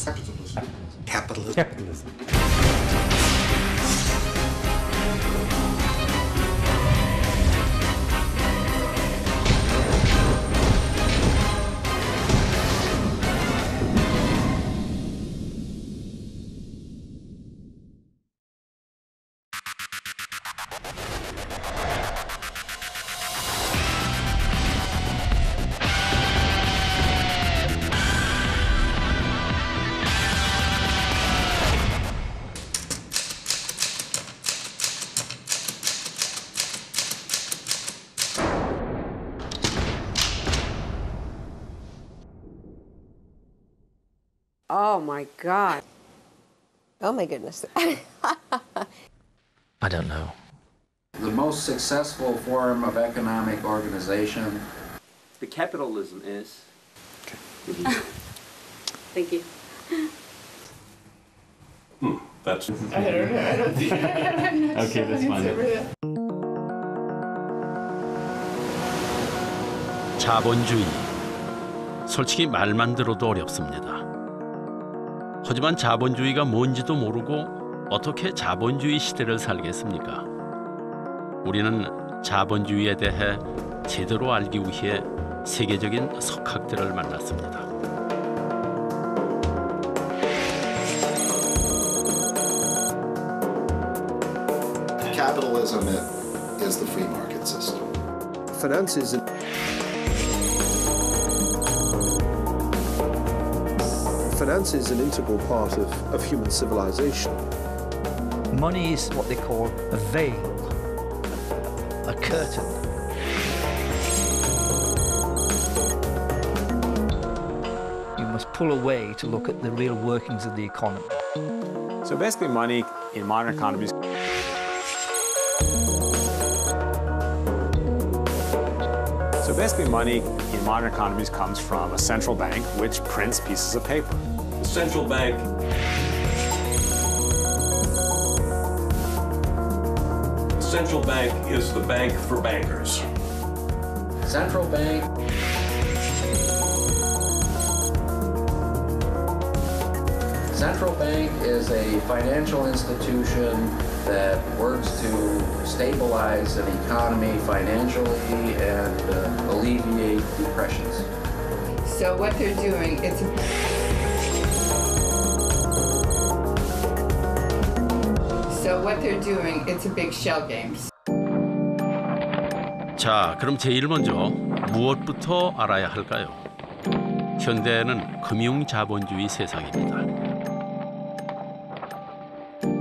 Capitalism. Capitalism. Oh my God. Oh my goodness. I don't know. The most successful form of economic organization. The capitalism is. Thank you. That's. I don't think. Okay, that's fine. 자본주의. 솔직히 말만 들어도 어렵습니다. 하지만 자본주의가 뭔지도 모르고 어떻게 자본주의 시대를 살겠습니까? 우리는 자본주의에 대해 제대로 알기 위해 세계적인 석학들을 만났습니다. Capitalism is the free market system. Finance is an integral part of human civilization. Money is what they call a veil, a curtain. You must pull away to look at the real workings of the economy. So basically money in modern economies comes from a central bank which prints pieces of paper. The central bank. The central bank is the bank for bankers. Central bank. Central bank is a financial institution that works to stabilize an economy financially and alleviate depressions. So what they're doing, it's a big shell game. 자, 그럼 제일 먼저 무엇부터 알아야 할까요? 현대에는 금융 자본주의 세상입니다.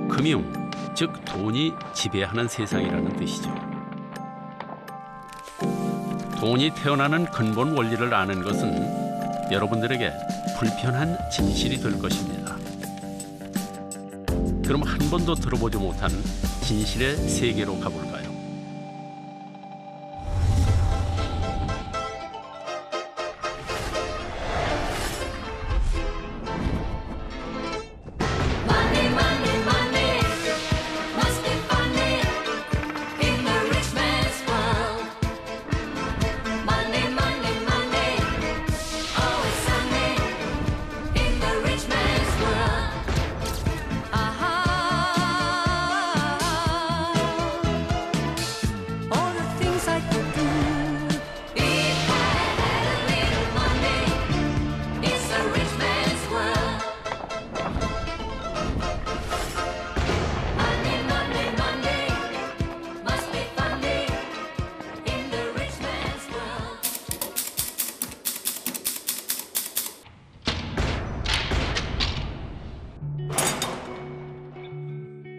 금융, 즉 돈이 지배하는 세상이라는 뜻이죠. 돈이 태어나는 근본 원리를 아는 것은 여러분들에게 불편한 진실이 될 것입니다. 그럼 한 번도 들어보지 못한 진실의 세계로 가볼까요?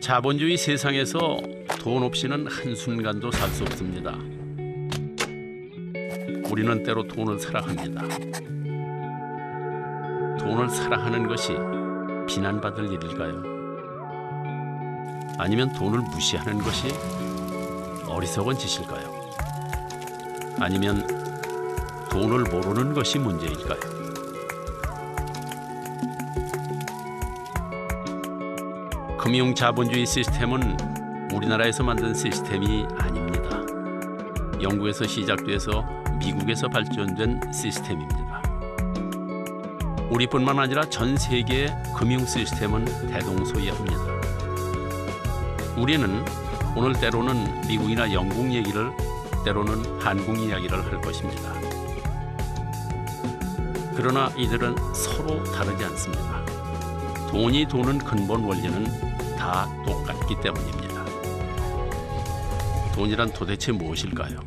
자본주의 세상에서 돈 없이는 한순간도 살 수 없습니다. 우리는 때로 돈을 사랑합니다. 돈을 사랑하는 것이 비난받을 일일까요? 아니면 돈을 무시하는 것이 어리석은 짓일까요? 아니면 돈을 모르는 것이 문제일까요? 금융 자본주의 시스템은 우리나라에서 만든 시스템이 아닙니다. 영국에서 시작돼서 미국에서 발전된 시스템입니다. 우리뿐만 아니라 전 세계의 금융 시스템은 대동소이합니다. 우리는 오늘 때로는 미국이나 영국 얘기를, 때로는 한국 이야기를 할 것입니다. 그러나 이들은 서로 다르지 않습니다. 돈이 도는 근본 원리는 다 똑같기 때문입니다. 돈이란 도대체 무엇일까요?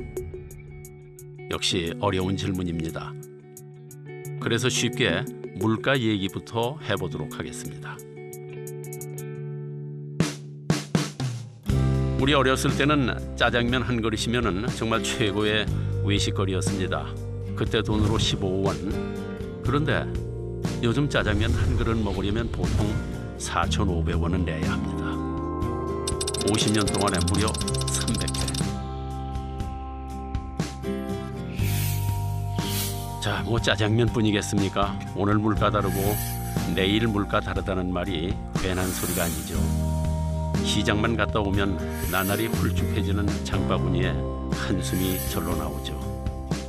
역시 어려운 질문입니다. 그래서 쉽게 물가 얘기부터 해보도록 하겠습니다. 우리 어렸을 때는 짜장면 한 그릇이면 정말 최고의 외식거리였습니다. 그때 돈으로 15원. 그런데 요즘 짜장면 한 그릇 먹으려면 보통 4,500원은 내야 합니다. 50년 동안에 무려 300배. 자, 뭐 짜장면뿐이겠습니까? 오늘 물가 다르고 내일 물가 다르다는 말이 괜한 소리가 아니죠. 시장만 갔다 오면 나날이 훌쭉해지는 장바구니에 한숨이 절로 나오죠.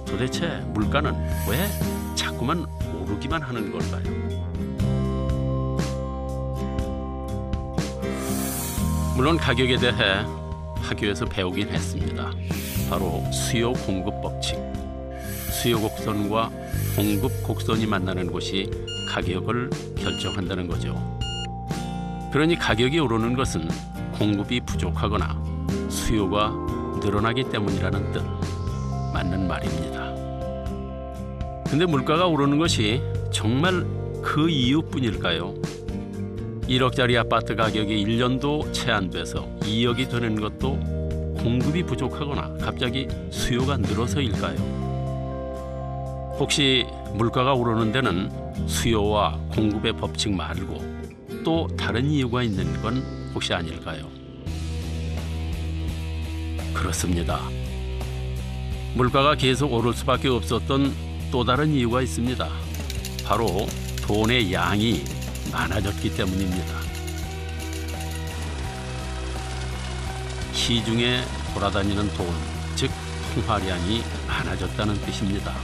도대체 물가는 왜 자꾸만 오르기만 하는 걸까요? 물론 가격에 대해 학교에서 배우긴 했습니다. 바로 수요 공급 법칙. 수요 곡선과 공급 곡선이 만나는 곳이 가격을 결정한다는 거죠. 그러니 가격이 오르는 것은 공급이 부족하거나 수요가 늘어나기 때문이라는 뜻. 맞는 말입니다. 근데 물가가 오르는 것이 정말 그 이유뿐일까요? 1억짜리 아파트 가격이 1년도 채 안 돼서 2억이 되는 것도 공급이 부족하거나 갑자기 수요가 늘어서일까요? 혹시 물가가 오르는 데는 수요와 공급의 법칙 말고 또 다른 이유가 있는 건 혹시 아닐까요? 그렇습니다. 물가가 계속 오를 수밖에 없었던 또 다른 이유가 있습니다. 바로 돈의 양이 많아졌기 때문입니다. 시중에 돌아다니는 돈, 즉 통화량이 많아졌다는 뜻입니다.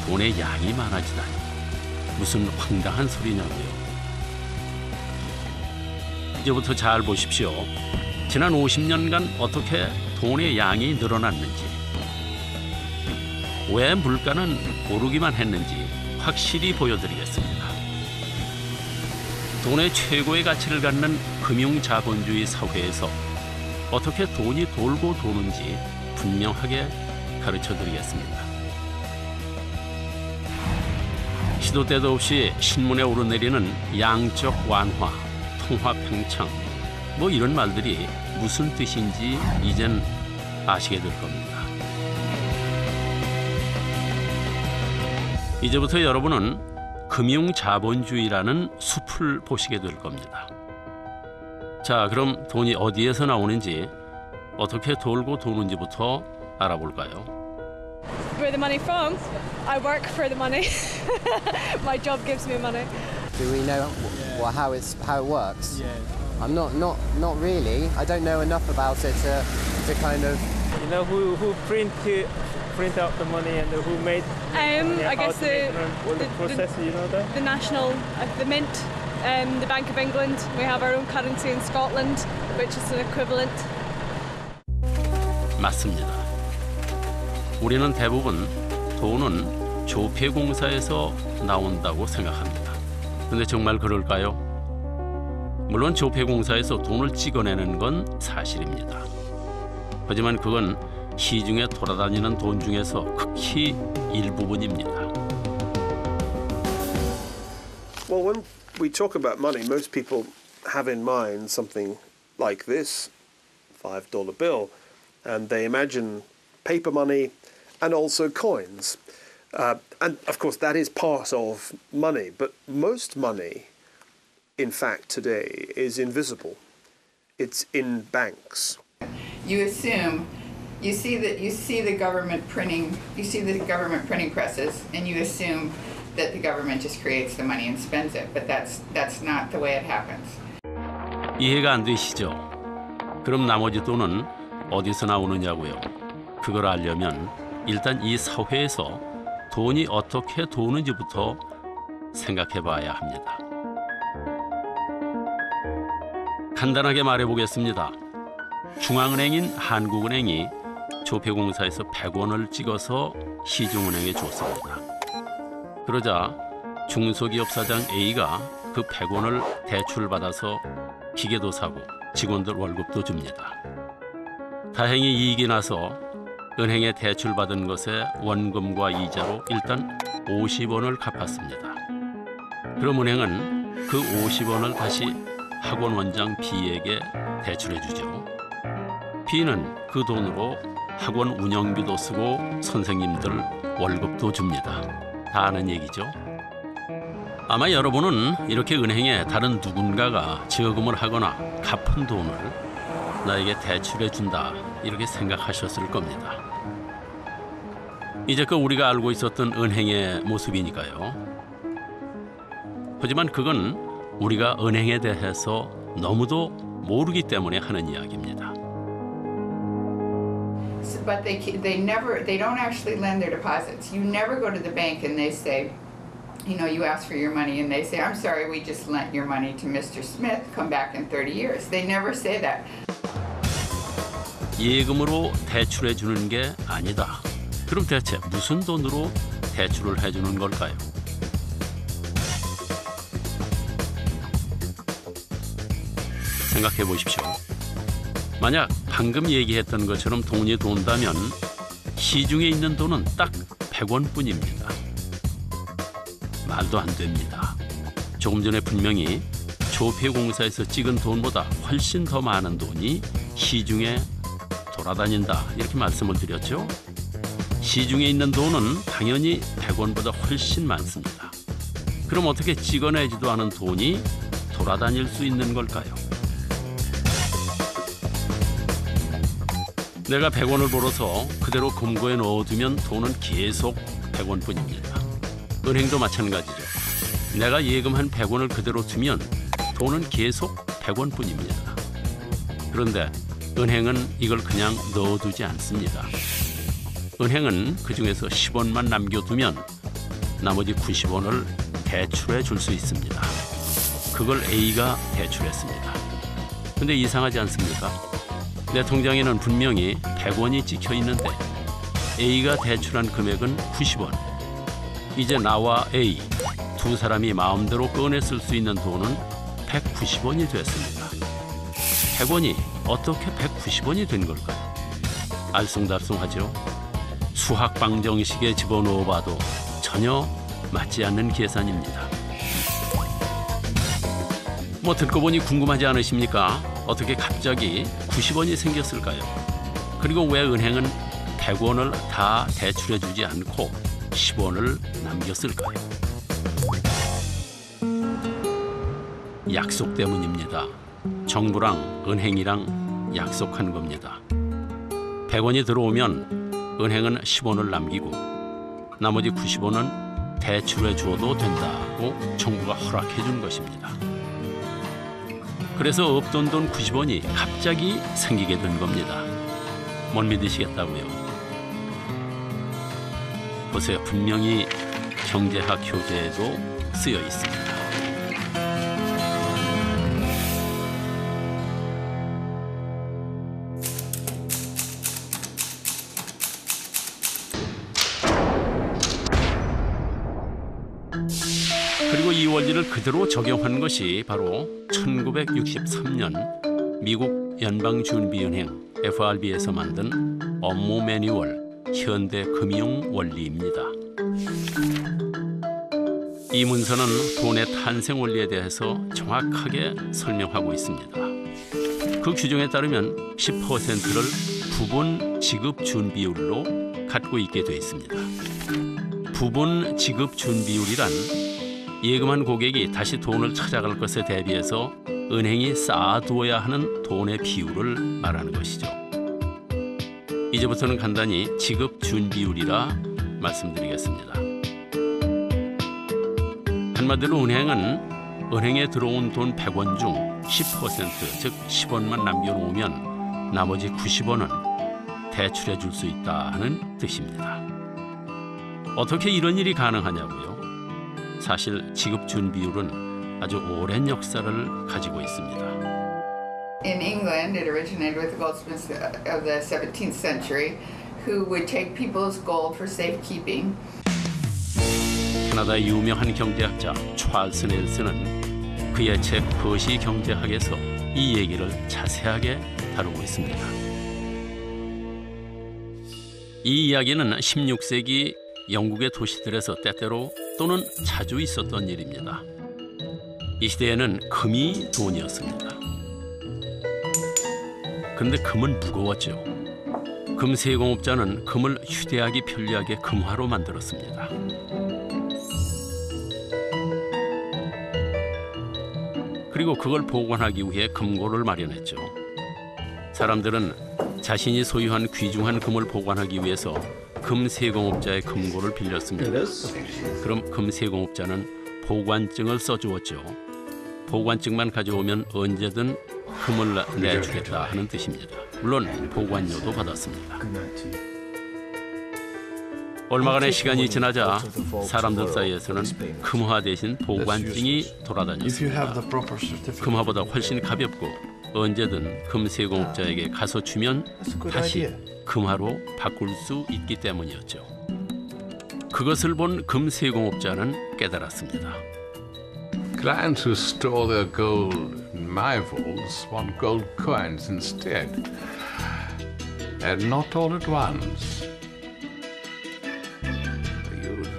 돈의 양이 많아지다니 무슨 황당한 소리냐고요. 이제부터 잘 보십시오. 지난 50년간 어떻게 돈의 양이 늘어났는지, 왜 물가는 오르기만 했는지 확실히 보여드리겠습니다. 돈의 최고의 가치를 갖는 금융자본주의 사회에서 어떻게 돈이 돌고 도는지 분명하게 가르쳐드리겠습니다. 시도 때도 없이 신문에 오르내리는 양적 완화, 통화 팽창, 뭐 이런 말들이 무슨 뜻인지 이젠 아시게 될 겁니다. 이제부터 여러분은 금융자본주의라는 숲을 보시게 될 겁니다. 자, 그럼 돈이 어디에서 나오는지, 어떻게 돌고 도는지부터 알아볼까요? Where the money from? I work for the money. My job gives me money. Do we know how it works? Yeah. I'm not really. I don't know enough about it to kind of. You know who print out the money and who made? I guess the process. You know that? The national, the mint, the Bank of England. We have our own currency in Scotland, which is an equivalent. 맞습니다. 우리는 대부분 돈은 조폐공사에서 나온다고 생각합니다. 근데 정말 그럴까요? 물론 조폐공사에서 돈을 찍어내는 건 사실입니다. 하지만 그건 시중에 돌아다니는 돈 중에서 극히 일부분입니다. Well, when we talk about money, most people have in mind something like this $5 bill, and they imagine paper money and also coins. And of course, that is part of money, but most money, in fact, today is invisible. It's in banks. You assume, you see the government printing presses, and you assume that the government just creates the money and spends it, but that's not the way it happens. 이해가 안 되시죠? 그럼 나머지 돈은 어디서 나오느냐고요? 그걸 알려면 일단 이 사회에서 돈이 어떻게 도는지부터 생각해 봐야 합니다. 간단하게 말해보겠습니다. 중앙은행인 한국은행이 조폐공사에서 100원을 찍어서 시중은행에 줬습니다. 그러자 중소기업 사장 A가 그 100원을 대출받아서 기계도 사고 직원들 월급도 줍니다. 다행히 이익이 나서 은행에 대출받은 것에 원금과 이자로 일단 50원을 갚았습니다. 그럼 은행은 그 50원을 다시 학원 원장 B에게 대출해 주죠. B는 그 돈으로 학원 운영비도 쓰고 선생님들 월급도 줍니다. 다 아는 얘기죠. 아마 여러분은 이렇게 은행에 다른 누군가가 저금을 하거나 갚은 돈을 나에게 대출해 준다 이렇게 생각하셨을 겁니다. 이제껏 우리가 알고 있었던 은행의 모습이니까요. 하지만 그건 우리가 은행에 대해서 너무도 모르기 때문에 하는 이야기입니다. But they don't actually lend their deposits. You never go to the bank and they say, you ask for your money and they say, I'm sorry, we just lent your money to Mr. Smith. Come back in 30 years. They never say that. 예금으로 대출해 주는 게 아니다. 그럼 대체 무슨 돈으로 대출을 해주는 걸까요? 생각해 보십시오. 만약 방금 얘기했던 것처럼 돈이 돈다면 시중에 있는 돈은 딱 100원뿐입니다. 말도 안 됩니다. 조금 전에 분명히 조폐공사에서 찍은 돈보다 훨씬 더 많은 돈이 시중에 돌아다닌다 이렇게 말씀을 드렸죠. 시중에 있는 돈은 당연히 100원보다 훨씬 많습니다. 그럼 어떻게 찍어내지도 않은 돈이 돌아다닐 수 있는 걸까요? 내가 100원을 벌어서 그대로 금고에 넣어두면 돈은 계속 100원뿐입니다. 은행도 마찬가지죠. 내가 예금한 100원을 그대로 두면 돈은 계속 100원뿐입니다. 그런데 은행은 이걸 그냥 넣어두지 않습니다. 은행은 그중에서 10원만 남겨두면 나머지 90원을 대출해 줄 수 있습니다. 그걸 A가 대출했습니다. 근데 이상하지 않습니까? 내 통장에는 분명히 100원이 찍혀 있는데 A가 대출한 금액은 90원. 이제 나와 A 두 사람이 마음대로 꺼내 쓸 수 있는 돈은 190원이 됐습니다. 100원이 어떻게 190원이 된 걸까요? 알쏭달쏭하죠? 수학 방정식에 집어넣어 봐도 전혀 맞지 않는 계산입니다. 뭐 듣고 보니 궁금하지 않으십니까? 어떻게 갑자기 90원이 생겼을까요? 그리고 왜 은행은 100원을 다 대출해 주지 않고 10원을 남겼을까요? 약속 때문입니다. 정부랑 은행이랑 약속한 겁니다. 100원이 들어오면 은행은 10원을 남기고 나머지 90원은 대출해 줘도 된다고 정부가 허락해 준 것입니다. 그래서 없던 돈 90원이 갑자기 생기게 된 겁니다. 못 믿으시겠다고요? 보세요. 분명히 경제학 교재에도 쓰여 있습니다. 그리고 이 원리를 그대로 적용한 것이 바로 1963년 미국 연방준비은행 FRB에서 만든 업무 매뉴얼 현대금융 원리입니다. 이 문서는 돈의 탄생 원리에 대해서 정확하게 설명하고 있습니다. 그 규정에 따르면 10%를 부분 지급 준비율로 갖고 있게 돼 있습니다. 부분 지급 준비율이란 예금한 고객이 다시 돈을 찾아갈 것에 대비해서 은행이 쌓아두어야 하는 돈의 비율을 말하는 것이죠. 이제부터는 간단히 지급 준비율이라 말씀드리겠습니다. 한마디로 은행은 은행에 들어온 돈 100원 중 10%, 즉 10원만 남겨놓으면 나머지 90원은 대출해 줄 수 있다는 뜻입니다. 어떻게 이런 일이 가능하냐고요? 사실 지급 준비율은 아주 오랜 역사를 가지고 있습니다. In England, it originated with the goldsmiths of the 17th century, who would take people's gold for safekeeping. 캐나다의 유명한 경제학자 찰스 넬슨은 그의 책 거시 경제학에서 이 얘기를 자세하게 다루고 있습니다. 이 이야기는 16세기 영국의 도시들에서 때때로 또는 자주 있었던 일입니다. 이 시대에는 금이 돈이었습니다. 그런데 금은 무거웠죠. 금세공업자는 금을 휴대하기 편리하게 금화로 만들었습니다. 그리고 그걸 보관하기 위해 금고를 마련했죠. 사람들은 자신이 소유한 귀중한 금을 보관하기 위해서 금세공업자의 금고를 빌렸습니다. 그럼 금세공업자는 보관증을 써주었죠. 보관증만 가져오면 언제든 금을 내주겠다 하는 뜻입니다. 물론 보관료도 받았습니다. 얼마간의 시간이 지나자 사람들 사이에서는 금화 대신 보관증이 돌아다녔습니다. 금화보다 훨씬 가볍고 언제든 금세공업자에게 가서 주면 다시 금화로 바꿀 수 있기 때문이었죠. 그것을 본 금세공업자는 깨달았습니다. Clients who store their gold in my vaults want gold coins instead, and not all at once.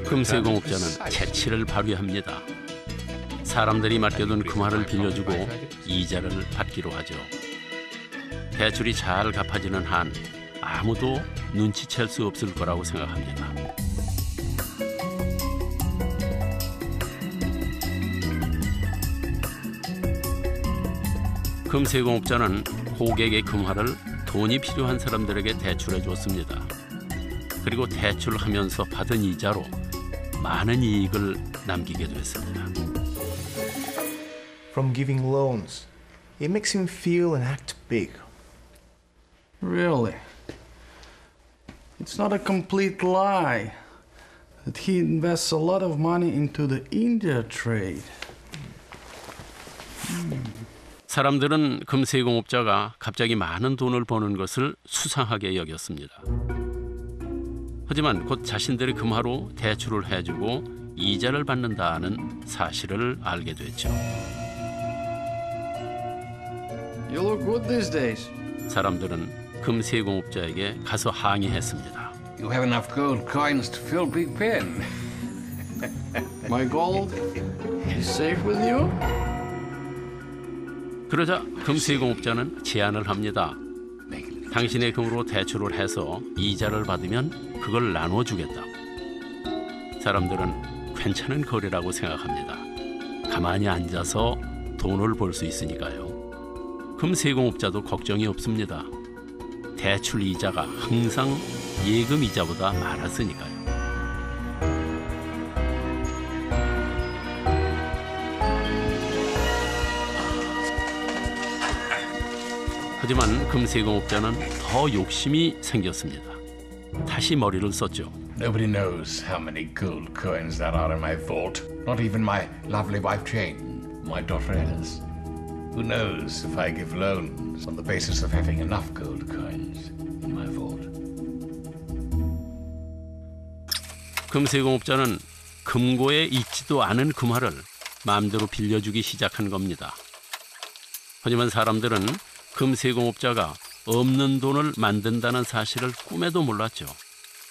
금세공업자는 재치를 발휘합니다. 사람들이 맡겨둔 금화를 빌려주고 이자를 받기로 하죠. 대출이 잘 갚아지는 한 아무도 눈치챌 수 없을 거라고 생각합니다. 금세공업자는 고객의 금화를 돈이 필요한 사람들에게 대출해 줬습니다. 그리고 대출하면서 받은 이자로 많은 이익을 남기게 됐습니다. From giving loans, it makes him feel and act big. Really? It's not a complete lie that he invests a lot of money into the India trade. 사람들은 금세공업자가 갑자기 많은 돈을 버는 것을 수상하게 여겼습니다. 하지만 곧 자신들의 금화로 대출을 해주고 이자를 받는다는 사실을 알게 됐죠. You look good these days. 사람들은 금세공업자에게 가서 항의했습니다. You have enough gold coins to fill Big Ben. My gold is safe with you? 그러자 금세공업자는 제안을 합니다. 당신의 금으로 대출을 해서 이자를 받으면 그걸 나눠주겠다. 사람들은 괜찮은 거래라고 생각합니다. 가만히 앉아서 돈을 벌 수 있으니까요. 금세공업자도 걱정이 없습니다. 대출 이자가 항상 예금 이자보다 많았으니까요. 하지만 금세공업자는 더 욕심이 생겼습니다. 다시 머리를 썼죠. Nobody knows how many gold coins there are in my vault. Not even my lovely wife Jane, my daughter Alice. Who knows if I give loans on the basis of having enough gold coins in my vault. 금세공업자는 금고에 있지도 않은 금화를 마음대로 빌려주기 시작한 겁니다. 하지만 사람들은 금세공업자가 없는 돈을 만든다는 사실을 꿈에도 몰랐죠.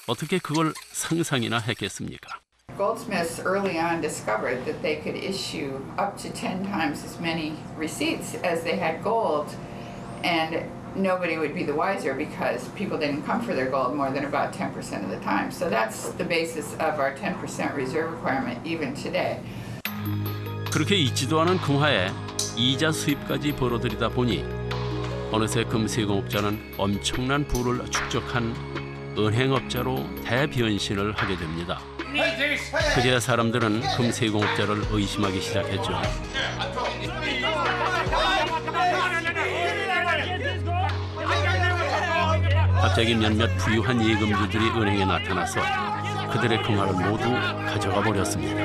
어떻게 그걸 상상이나 했겠습니까? Goldsmiths early on discovered that they could issue up to 10 times as many receipts as they had gold, and nobody would be the wiser because people didn't come for their gold more than about 10% of the time. So that's the basis of our 10% reserve requirement even today. 그렇게 있지도 않은 금화에 이자 수입까지 벌어들이다 보니 어느새 금세공업자는 엄청난 부를 축적한 은행업자로 대변신을 하게 됩니다. 그제야 사람들은 금세공업자를 의심하기 시작했죠. 갑자기 몇몇 부유한 예금주들이 은행에 나타나서 그들의 금화를 모두 가져가 버렸습니다.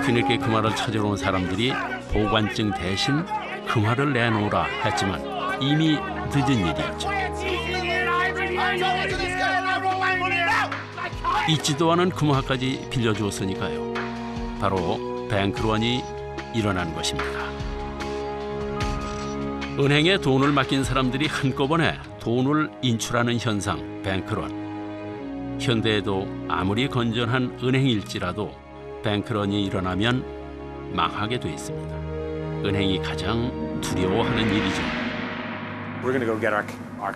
뒤늦게 금화를 찾으러 온 사람들이 보관증 대신 금화를 내놓으라 했지만 이미 늦은 일이었죠. 잊지도 않은 금화까지 빌려주었으니까요. 바로 뱅크런이 일어난 것입니다. 은행에 돈을 맡긴 사람들이 한꺼번에 돈을 인출하는 현상, 뱅크런. 현대에도 아무리 건전한 은행일지라도 뱅크런이 일어나면 망하게 돼 있습니다. 은행이 가장 두려워하는 일이죠. We're going to go get our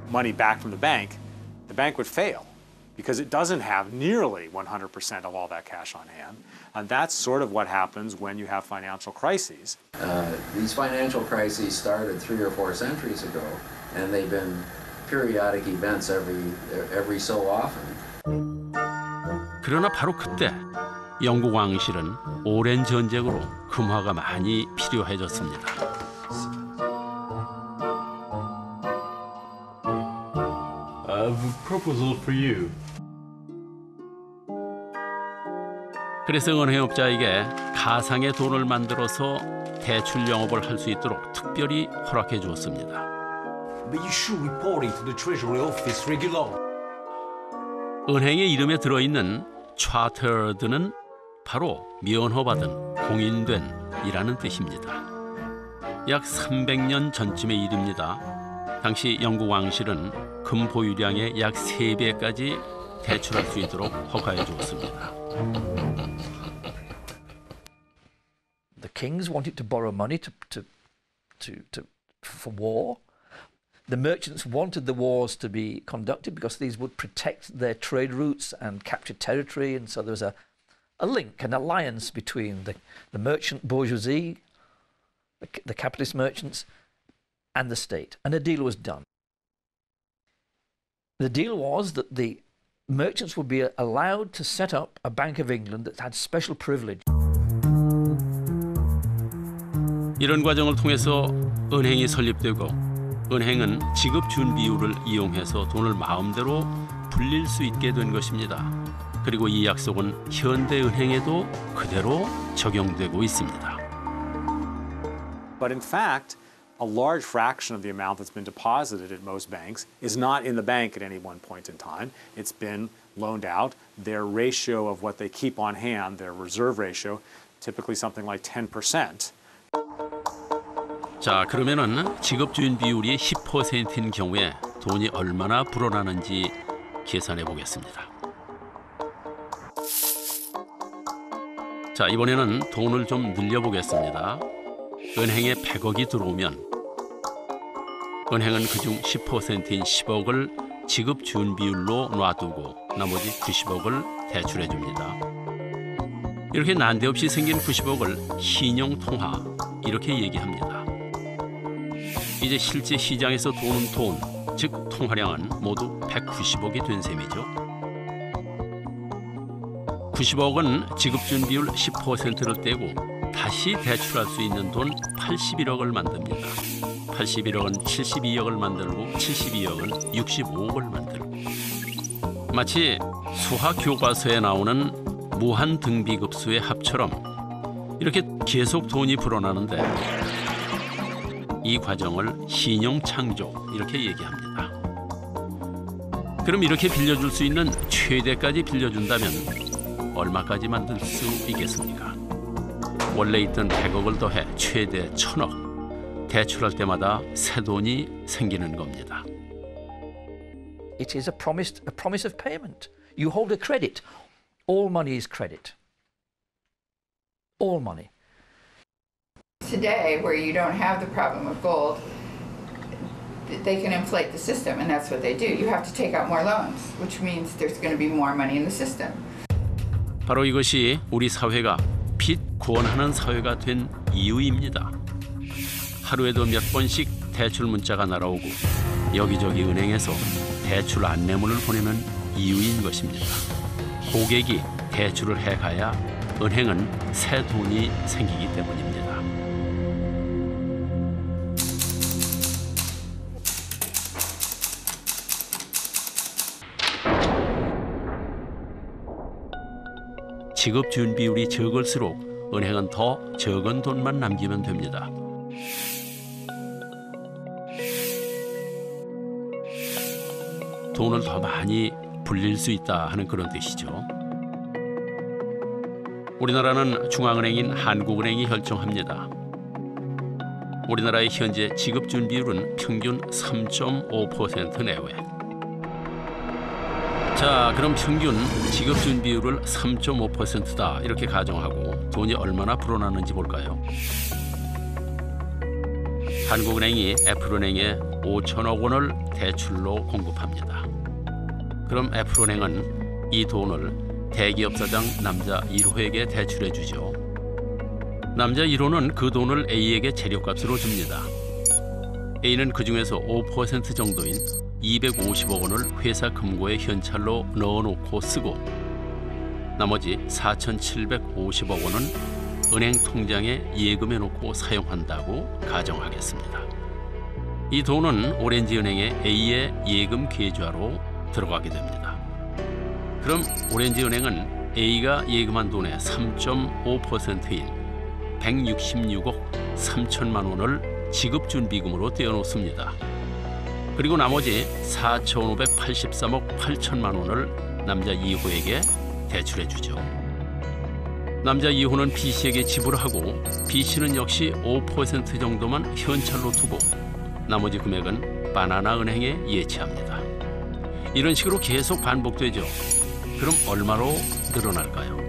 money back from the bank would fail because it doesn't have nearly 100% of all that cash on hand. And that's sort of what happens when you have financial crises. These financial crises started 3 or 4 centuries ago, and they've been periodic events every so often. 그러나 바로 그때 영국 왕실은 오랜 전쟁으로 금화가 많이 필요해졌습니다. A proposal for you. 그래서 은행업자에게 가상의 돈을 만들어서 대출 영업을 할 수 있도록 특별히 허락해 주었습니다. But you should report it to the Treasury Office regularly. 은행의 이름에 들어있는 chartered는 바로 면허받은, 공인된이라는 뜻입니다. 약 300년 전쯤의 일입니다. 당시 영국 왕실은 금 보유량의 약 3배까지 대출할 수 있도록 허가해 주었습니다. The kings wanted to borrow money for war. The merchants wanted the wars to be conducted because these would protect their trade routes and capture territory, and so there was a link, an alliance between the merchant bourgeoisie, the capitalist merchants, and the state, and a deal was done. The deal was that the merchants would be allowed to set up a Bank of England that had special privilege. 이런 과정을 통해서 은행이 설립되고 은행은 지급 준비율을 이용해서 돈을 마음대로 불릴 수 있게 된 것입니다. 그리고 이 약속은 현대 은행에도 그대로 적용되고 있습니다. But in fact, a large fraction of the amount that's been deposited at most banks is not in the bank at any one point in time. It's been loaned out. Their ratio of what they keep on hand, their reserve ratio, typically something like 10%. 자, 그러면은 지급 준비율이 10%인 경우에 돈이 얼마나 불어나는지 계산해 보겠습니다. 자, 이번에는 돈을 좀 늘려보겠습니다. 은행에 100억이 들어오면 은행은 그중 10%인 10억을 지급 준비율로 놔두고 나머지 90억을 대출해 줍니다. 이렇게 난데없이 생긴 90억을 신용통화 이렇게 얘기합니다. 이제 실제 시장에서 도는 돈, 즉 통화량은 모두 190억이 된 셈이죠. 90억은 지급준비율 10%를 떼고 다시 대출할 수 있는 돈 81억을 만듭니다. 81억은 72억을 만들고 72억은 65억을 만들고 마치 수학 교과서에 나오는 무한 등비급수의 합처럼 이렇게 계속 돈이 불어나는데 이 과정을 신용창조 이렇게 얘기합니다. 그럼 이렇게 빌려줄 수 있는 최대까지 빌려준다면 얼마까지 만들 수 있겠습니까? 원래 있던 100억을 더해 최대 1000억. 대출할 때마다 새 돈이 생기는 겁니다. It is a promise of payment. You hold a credit. All money is credit. All money. Today, where you don't have the problem of gold, they can inflate the system, and that's what they do. You have to take out more loans, which means there's going to be more money in the system. 바로 이것이 우리 사회가 빚 구원하는 사회가 된 이유입니다. 하루에도 몇 번씩 대출 문자가 날아오고 여기저기 은행에서 대출 안내문을 보내는 이유인 것입니다. 고객이 대출을 해가야 은행은 새 돈이 생기기 때문입니다. 지급 준비율이 적을수록 은행은 더 적은 돈만 남기면 됩니다. 돈을 더 많이 불릴 수 있다 하는 그런 뜻이죠. 우리나라는 중앙은행인 한국은행이 결정합니다. 우리나라의 현재 지급 준비율은 평균 3.5% 내외. 자, 그럼 평균 지급 준비율을 3.5%다 이렇게 가정하고 돈이 얼마나 불어나는지 볼까요? 한국은행이 애플은행에 5천억 원을 대출로 공급합니다. 그럼 애플은행은 이 돈을 대기업 사장 남자 1호에게 대출해 주죠. 남자 1호는 그 돈을 A에게 재료값으로 줍니다. A는 그중에서 5% 정도인 250억 원을 회사 금고에 현찰로 넣어놓고 쓰고 나머지 4,750억 원은 은행 통장에 예금해 놓고 사용한다고 가정하겠습니다. 이 돈은 오렌지은행의 A의 예금 계좌로 들어가게 됩니다. 그럼 오렌지은행은 A가 예금한 돈의 3.5%인 166억 3천만 원을 지급준비금으로 떼어놓습니다. 그리고 나머지 4,583억 8천만 원을 남자 2호에게 대출해주죠. 남자 2호는 B씨에게 지불하고 B씨는 역시 5% 정도만 현찰로 두고 나머지 금액은 바나나은행에 예치합니다. 이런 식으로 계속 반복되죠. 그럼 얼마로 늘어날까요?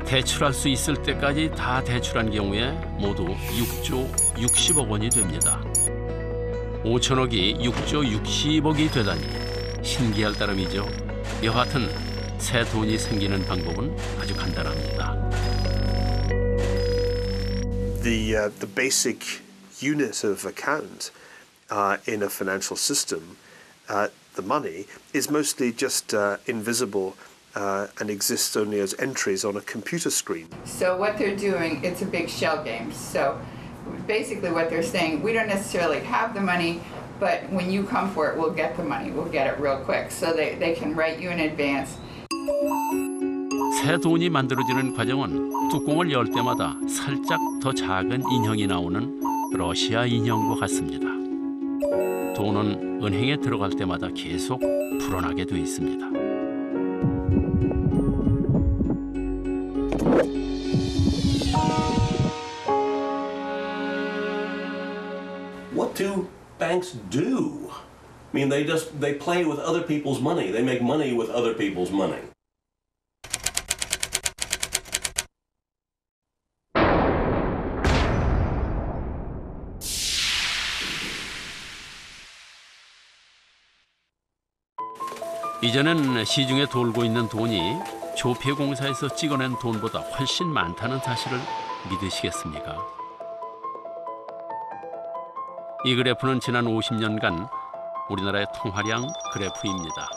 대출할 수 있을 때까지 다 대출한 경우에 모두 6조 60억 원이 됩니다. 5천억이 6조 60억이 되다니 신기할 따름이죠. 여하튼 새 돈이 생기는 방법은 아주 간단합니다. The basic unit of account in a financial system, the money, is mostly just invisible and exists only as entries on a computer screen. So what they're doing, it's a big shell game. So basically what they're saying, we don't necessarily have the money, but when you come for it, we'll get the money. We'll get it real quick. So they can write you in advance. 새 돈이 만들어지는 과정은 뚜껑을 열 때마다 살짝 더 작은 인형이 나오는 러시아 인형과 같습니다. 돈은 은행에 들어갈 때마다 계속 불어나게 돼 있습니다. What do banks do? I mean, they play with other people's money. They make money with other people's money. 이제는 시중에 돌고 있는 돈이 조폐공사에서 찍어낸 돈보다 훨씬 많다는 사실을 믿으시겠습니까? 이 그래프는 지난 50년간 우리나라의 통화량 그래프입니다.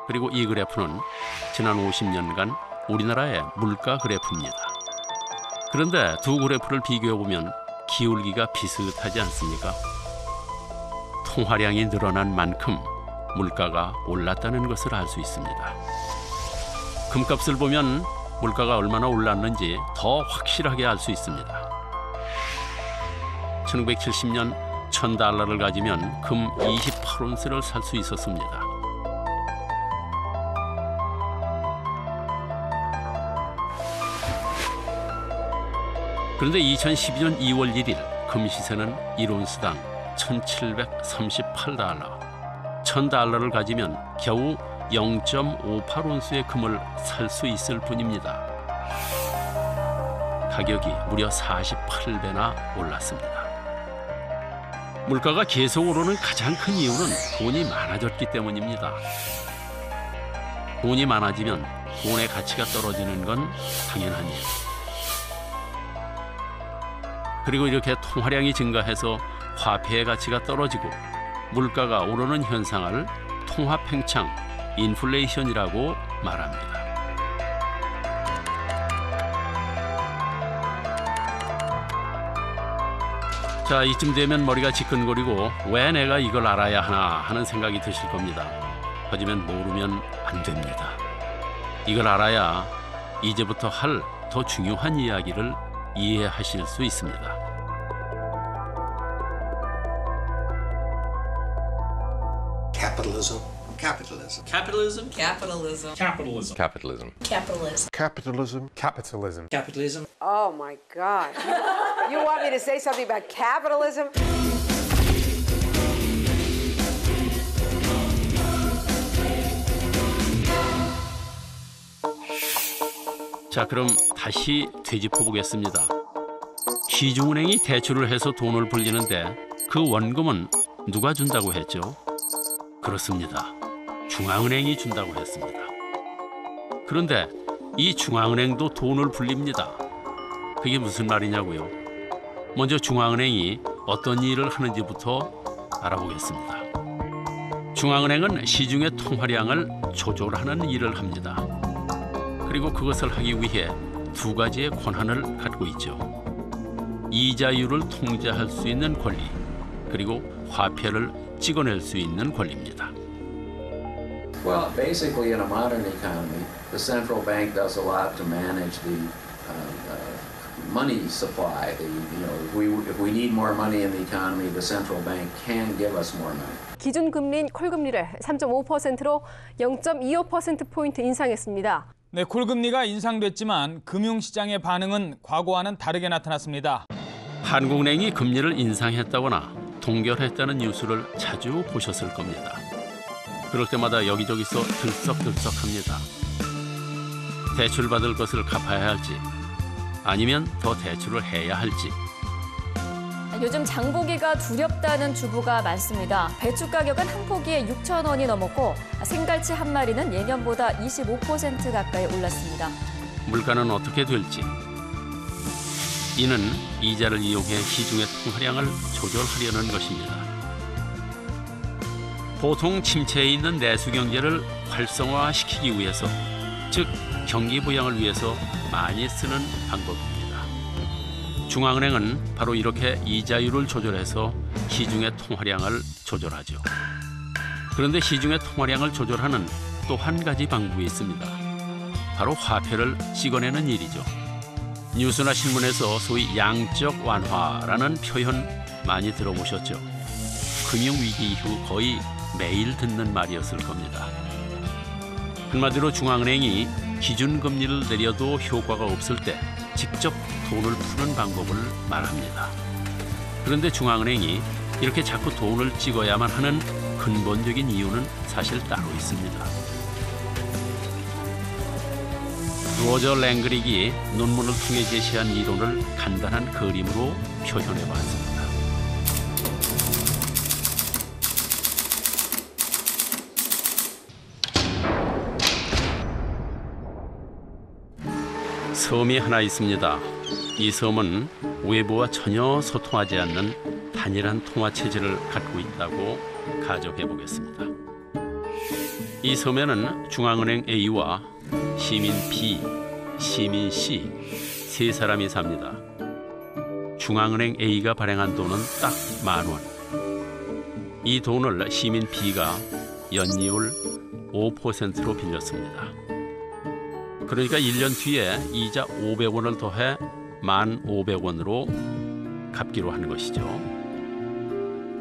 그리고 이 그래프는 지난 50년간 우리나라의 물가 그래프입니다. 그런데 두 그래프를 비교해보면 기울기가 비슷하지 않습니까? 통화량이 늘어난 만큼 물가가 올랐다는 것을 알 수 있습니다. 금값을 보면 물가가 얼마나 올랐는지 더 확실하게 알 수 있습니다. 1970년 1,000달러를 가지면 금 28온스를 살 수 있었습니다. 그런데 2012년 2월 1일 금 시세는 1온스당 1,738달러. 1,000달러를 가지면 겨우 0.58온스의 금을 살 수 있을 뿐입니다. 가격이 무려 48배나 올랐습니다. 물가가 계속 오르는 가장 큰 이유는 돈이 많아졌기 때문입니다. 돈이 많아지면 돈의 가치가 떨어지는 건 당연한 일. 그리고 이렇게 통화량이 증가해서 화폐의 가치가 떨어지고 물가가 오르는 현상을 통화팽창, 인플레이션이라고 말합니다. 자, 이쯤 되면 머리가 지끈거리고 왜 내가 이걸 알아야 하나 하는 생각이 드실 겁니다. 하지만 모르면 안 됩니다. 이걸 알아야 이제부터 할 더 중요한 이야기를 이해하실 수 있습니다. Capitalism. Capitalism. Capitalism. Capitalism. Capitalism. Capitalism. Capitalism. Capitalism. Capitalism. Capitalism. Oh my God. You want me to say something about capitalism? 자, 그럼 다시 되짚어 보겠습니다. 시중은행이 대출을 해서 돈을 불리는데 그 원금은 누가 준다고 했죠? 그렇습니다. 중앙은행이 준다고 했습니다. 그런데 이 중앙은행도 돈을 불립니다. 그게 무슨 말이냐고요? 먼저 중앙은행이 어떤 일을 하는지부터 알아보겠습니다. 중앙은행은 시중의 통화량을 조절하는 일을 합니다. 그리고 그것을 하기 위해 두 가지의 권한을 갖고 있죠. 이자율을 통제할 수 있는 권리, 그리고 화폐를 찍어낼 수 있는 권리입니다. Well, basically, in a modern economy, the central bank does a lot to manage the money supply. If we need more money in the economy, the central bank can give us more money. 기준금리인 콜금리를 3.5%로 0.25%포인트 인상했습니다. 네, 콜금리가 인상됐지만 금융시장의 반응은 과거와는 다르게 나타났습니다. 한국은행이 금리를 인상했다거나 동결했다는 뉴스를 자주 보셨을 겁니다. 그럴 때마다 여기저기서 들썩들썩합니다. 대출받을 것을 갚아야 할지 아니면 더 대출을 해야 할지. 요즘 장보기가 두렵다는 주부가 많습니다. 배추 가격은 한 포기에 6,000원이 넘었고 생갈치 한 마리는 예년보다 25% 가까이 올랐습니다. 물가는 어떻게 될지. 이는 이자를 이용해 시중의 통화량을 조절하려는 것입니다. 보통 침체에 있는 내수 경제를 활성화시키기 위해서, 즉 경기 부양을 위해서 많이 쓰는 방법입니다. 중앙은행은 바로 이렇게 이자율을 조절해서 시중의 통화량을 조절하죠. 그런데 시중의 통화량을 조절하는 또 한 가지 방법이 있습니다. 바로 화폐를 찍어내는 일이죠. 뉴스나 신문에서 소위 양적 완화라는 표현 많이 들어보셨죠? 금융위기 이후 거의 매일 듣는 말이었을 겁니다. 한마디로 중앙은행이 기준금리를 내려도 효과가 없을 때 직접 돈을 푸는 방법을 말합니다. 그런데 중앙은행이 이렇게 자꾸 돈을 찍어야만 하는 근본적인 이유는 사실 따로 있습니다. 로저 랭그릭이 논문을 통해 제시한 이론을 간단한 그림으로 표현해 봤습니다. 섬이 하나 있습니다. 이 섬은 외부와 전혀 소통하지 않는 단일한 통화 체제를 갖고 있다고 가정해 보겠습니다. 이 섬에는 중앙은행 A와 시민 B, 시민 C 세 사람이 삽니다. 중앙은행 A가 발행한 돈은 딱 10,000원. 이 돈을 시민 B가 연이율 5%로 빌렸습니다. 그러니까 1년 뒤에 이자 500원을 더해 1,500원으로 갚기로 한 것이죠.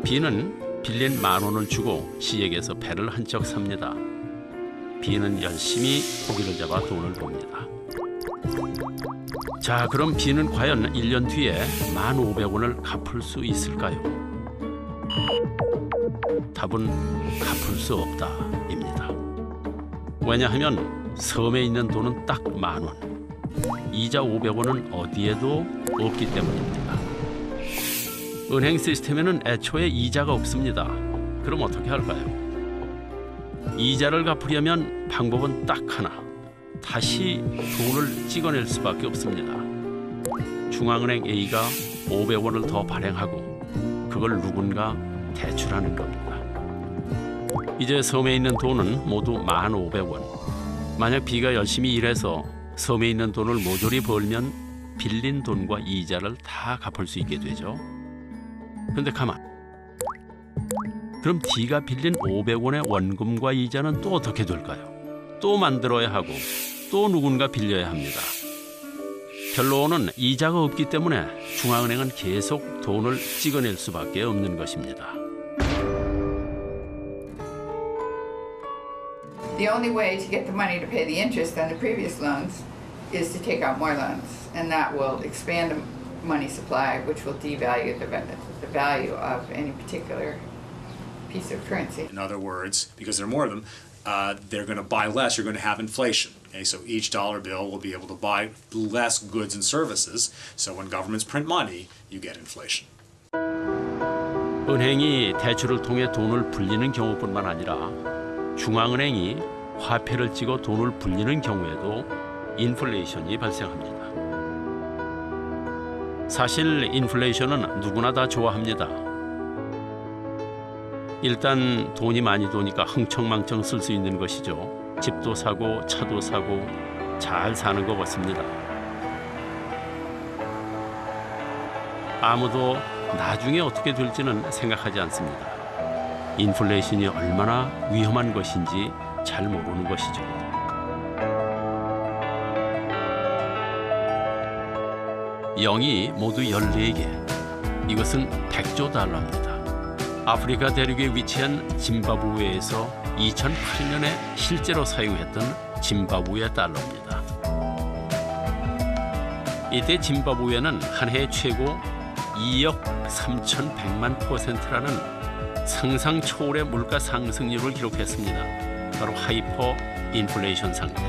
B는 빌린 10,000원을 주고 C에게서 배를 한 척 삽니다. B는 열심히 고기를 잡아 돈을 봅니다. 자, 그럼 B는 과연 1년 뒤에 1,500원을 갚을 수 있을까요? 답은 갚을 수 없다입니다. 왜냐하면 섬에 있는 돈은 딱 10,000원. 이자 500원은 어디에도 없기 때문입니다. 은행 시스템에는 애초에 이자가 없습니다. 그럼 어떻게 할까요? 이자를 갚으려면 방법은 딱 하나. 다시 돈을 찍어낼 수밖에 없습니다. 중앙은행 A가 500원을 더 발행하고 그걸 누군가 대출하는 겁니다. 이제 섬에 있는 돈은 모두 1,500원. 만약 B가 열심히 일해서 섬에 있는 돈을 모조리 벌면 빌린 돈과 이자를 다 갚을 수 있게 되죠. 그런데 가만. 그럼 D가 빌린 500원의 원금과 이자는 또 어떻게 될까요? 또 만들어야 하고 또 누군가 빌려야 합니다. 결론은 이자가 없기 때문에 중앙은행은 계속 돈을 찍어낼 수밖에 없는 것입니다. The only way to get the money to pay the interest on the previous loans is to take out more loans, and that will expand the money supply, which will devalue the value of any particular piece of currency. In other words, because there are more of them, they're going to buy less. You're going to have inflation. Okay, so each dollar bill will be able to buy less goods and services. So when governments print money, you get inflation. 은행이 대출을 통해 돈을 불리는 경우뿐만 아니라 중앙은행이 화폐를 찍어 돈을 불리는 경우에도 인플레이션이 발생합니다. 사실 인플레이션은 누구나 다 좋아합니다. 일단 돈이 많이 도니까 흥청망청 쓸 수 있는 것이죠. 집도 사고 차도 사고 잘 사는 것 같습니다. 아무도 나중에 어떻게 될지는 생각하지 않습니다. 인플레이션이 얼마나 위험한 것인지 잘 모르는 것이죠. 영이 모두 14개. 이것은 100조 달러입니다. 아프리카 대륙에 위치한 짐바브웨에서 2008년에 실제로 사용했던 짐바브웨 달러입니다. 이때 짐바브웨는 한 해 최고 2억 3,100만 %라는 상상 초월의 물가 상승률을 기록했습니다. 바로 하이퍼 인플레이션 상태.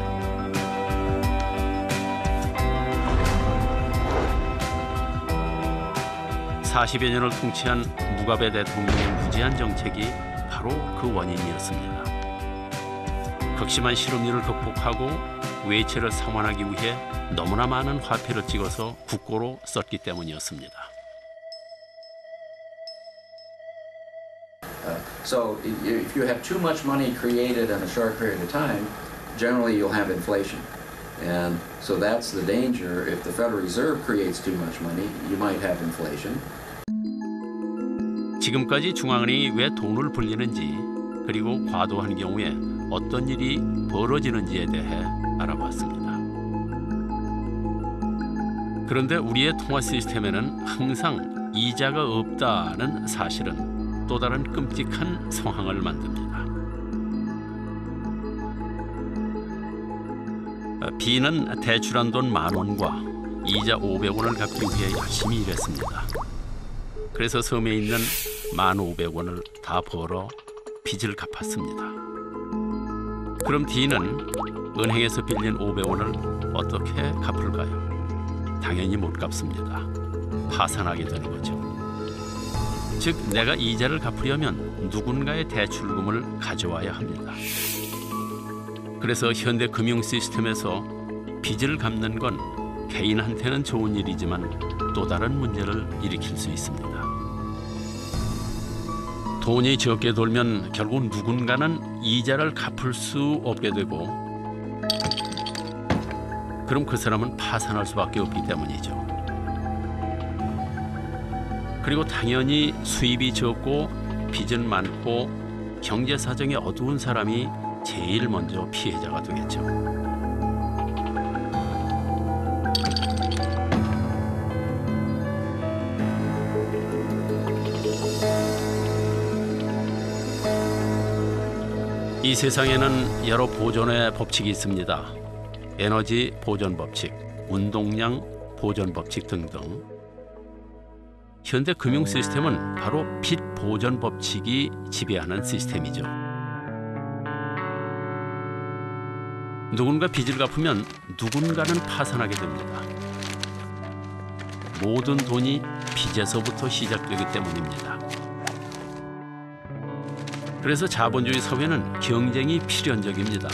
(40여 년을) 통치한 무가베 대통령의 무제한 정책이 바로 그 원인이었습니다. 극심한 실업률을 극복하고 외채를 상환하기 위해 너무나 많은 화폐를 찍어서 국고로 썼기 때문이었습니다. So if you have too much money created in a short period of time, generally you'll have inflation. And so that's the danger. If the Federal Reserve creates too much money, you might have inflation. 지금까지 중앙은행이 왜 돈을 불리는지 그리고 과도한 경우에 어떤 일이 벌어지는지에 대해 알아봤습니다. 그런데 우리의 통화 시스템에는 항상 이자가 없다는 사실은 또 다른 끔찍한 상황을 만듭니다. B는 대출한 돈 10,000원과 이자 500원을 갚기 위해 열심히 일했습니다. 그래서 섬에 있는 1,500원을 다 벌어 빚을 갚았습니다. 그럼 D는 은행에서 빌린 500원을 어떻게 갚을까요? 당연히 못 갚습니다. 파산하게 되는 거죠. 즉, 내가 이자를 갚으려면 누군가의 대출금을 가져와야 합니다. 그래서 현대 금융 시스템에서 빚을 갚는 건 개인한테는 좋은 일이지만 또 다른 문제를 일으킬 수 있습니다. 돈이 적게 돌면 결국 누군가는 이자를 갚을 수 없게 되고 그럼 그 사람은 파산할 수밖에 없기 때문이죠. 그리고 당연히 수입이 적고 빚은 많고 경제 사정이 어두운 사람이 제일 먼저 피해자가 되겠죠. 이 세상에는 여러 보존의 법칙이 있습니다. 에너지 보존 법칙, 운동량 보존 법칙 등등. 현대 금융 시스템은 바로 빚 보존 법칙이 지배하는 시스템이죠. 누군가 빚을 갚으면 누군가는 파산하게 됩니다. 모든 돈이 빚에서부터 시작되기 때문입니다. 그래서 자본주의 사회는 경쟁이 필연적입니다.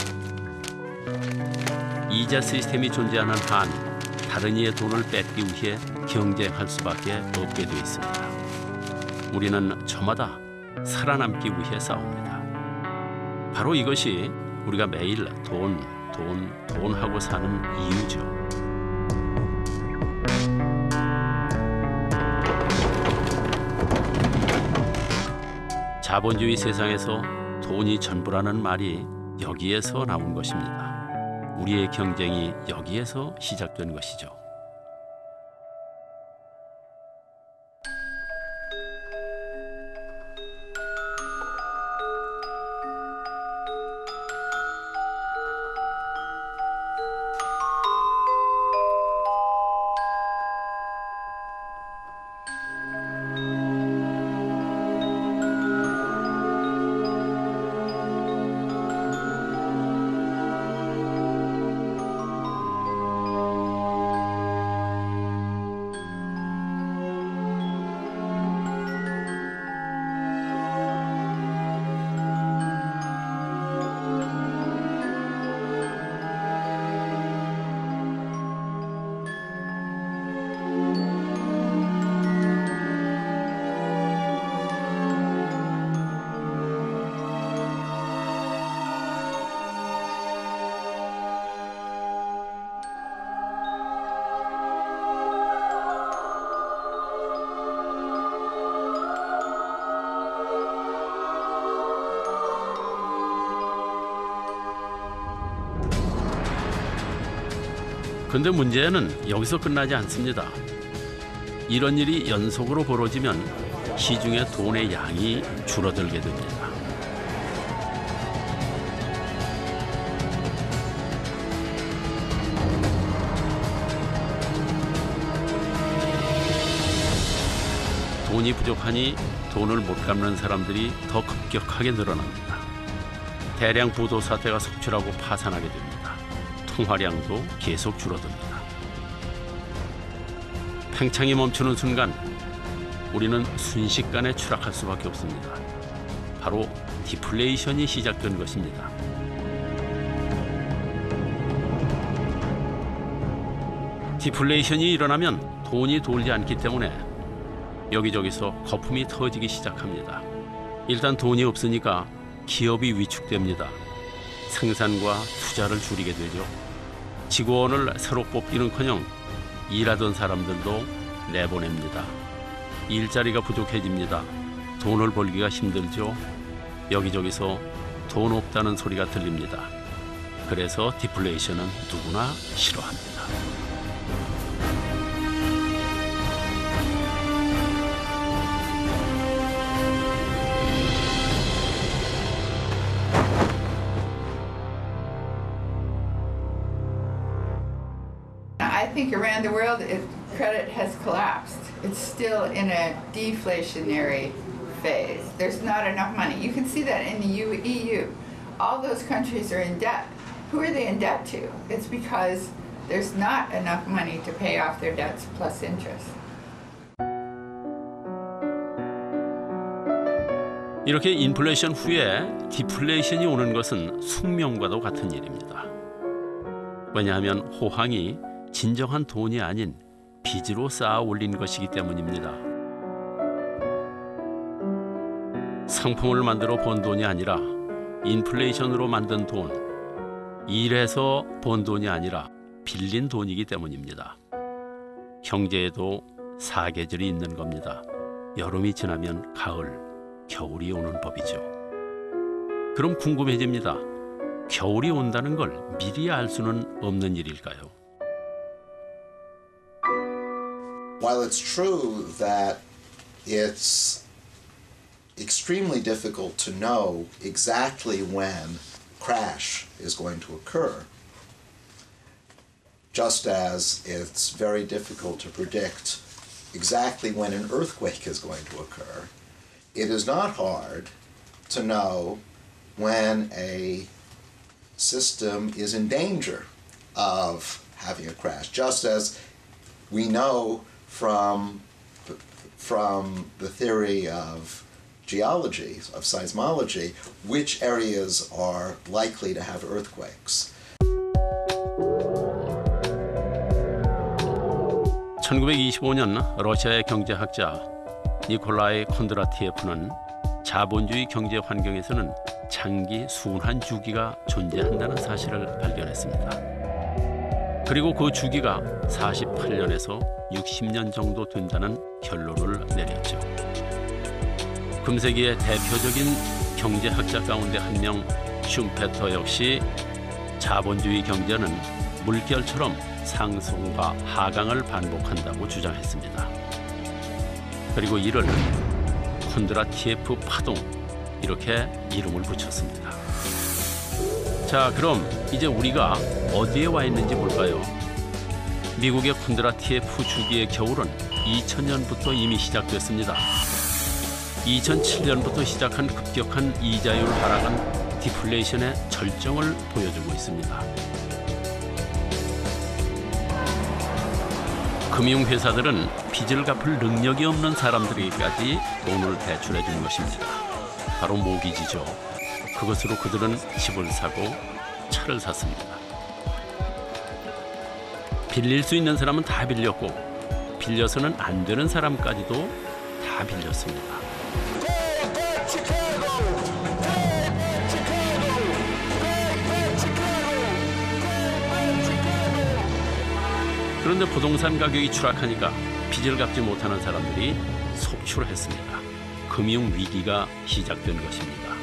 이자 시스템이 존재하는 한 다른 이의 돈을 뺏기 위해 경쟁할 수밖에 없게 되어 있습니다. 우리는 저마다 살아남기 위해 싸웁니다. 바로 이것이 우리가 매일 돈 하고 사는 이유죠. 자본주의 세상에서 돈이 전부라는 말이 여기에서 나온 것입니다. 우리의 경쟁이 여기에서 시작된 것이죠. 근데 문제는 여기서 끝나지 않습니다. 이런 일이 연속으로 벌어지면 시중에 돈의 양이 줄어들게 됩니다. 돈이 부족하니 돈을 못 갚는 사람들이 더 급격하게 늘어납니다. 대량 부도 사태가 속출하고 파산하게 됩니다. 통화량도 계속 줄어듭니다. 팽창이 멈추는 순간 우리는 순식간에 추락할 수밖에 없습니다. 바로 디플레이션이 시작된 것입니다. 디플레이션이 일어나면 돈이 돌지 않기 때문에 여기저기서 거품이 터지기 시작합니다. 일단 돈이 없으니까 기업이 위축됩니다. 생산과 투자를 줄이게 되죠. 직원을 새로 뽑기는커녕 일하던 사람들도 내보냅니다. 일자리가 부족해집니다. 돈을 벌기가 힘들죠. 여기저기서 돈 없다는 소리가 들립니다. 그래서 디플레이션은 누구나 싫어합니다. I think around the world, credit has collapsed. It's still in a deflationary phase. There's not enough money. You can see that in the EU. All those countries are in debt. Who are they in debt to? It's because there's not enough money to pay off their debts plus interest. 이렇게 인플레이션 후에 디플레이션이 오는 것은 숙명과도 같은 일입니다. 왜냐하면 호황이 진정한 돈이 아닌 빚으로 쌓아 올린 것이기 때문입니다. 상품을 만들어 번 돈이 아니라 인플레이션으로 만든 돈, 일해서 번 돈이 아니라 빌린 돈이기 때문입니다. 경제에도 사계절이 있는 겁니다. 여름이 지나면 가을, 겨울이 오는 법이죠. 그럼 궁금해집니다. 겨울이 온다는 걸 미리 알 수는 없는 일일까요? While it's true that it's extremely difficult to know exactly when crash is going to occur, just as it's very difficult to predict exactly when an earthquake is going to occur, it is not hard to know when a system is in danger of having a crash, just as we know from the theory of geology, of seismology, which areas are likely to have earthquakes. 1925년 러시아의 경제학자 니콜라이 콘드라티예프는 자본주의 경제 환경에서는 장기 순환 주기가 존재한다는 사실을 발견했습니다. 그리고 그 주기가 48년에서 60년 정도 된다는 결론을 내렸죠. 금세기의 대표적인 경제학자 가운데 한 명 슈페터 역시 자본주의 경제는 물결처럼 상승과 하강을 반복한다고 주장했습니다. 그리고 이를 콘드라티예프 파동 이렇게 이름을 붙였습니다. 자, 그럼 이제 우리가 어디에 와 있는지 볼까요? 미국의 콘드라티예프 주기의 겨울은 2000년부터 이미 시작됐습니다. 2007년부터 시작한 급격한 이자율 하락은 디플레이션의 절정을 보여주고 있습니다. 금융회사들은 빚을 갚을 능력이 없는 사람들에게까지 돈을 대출해 주는 것입니다. 바로 모기지죠. 그것으로 그들은 집을 사고 차를 샀습니다. 빌릴 수 있는 사람은 다 빌렸고 빌려서는 안 되는 사람까지도 다 빌렸습니다. 그런데 부동산 가격이 추락하니까 빚을 갚지 못하는 사람들이 속출을 했습니다. 금융위기가 시작된 것입니다.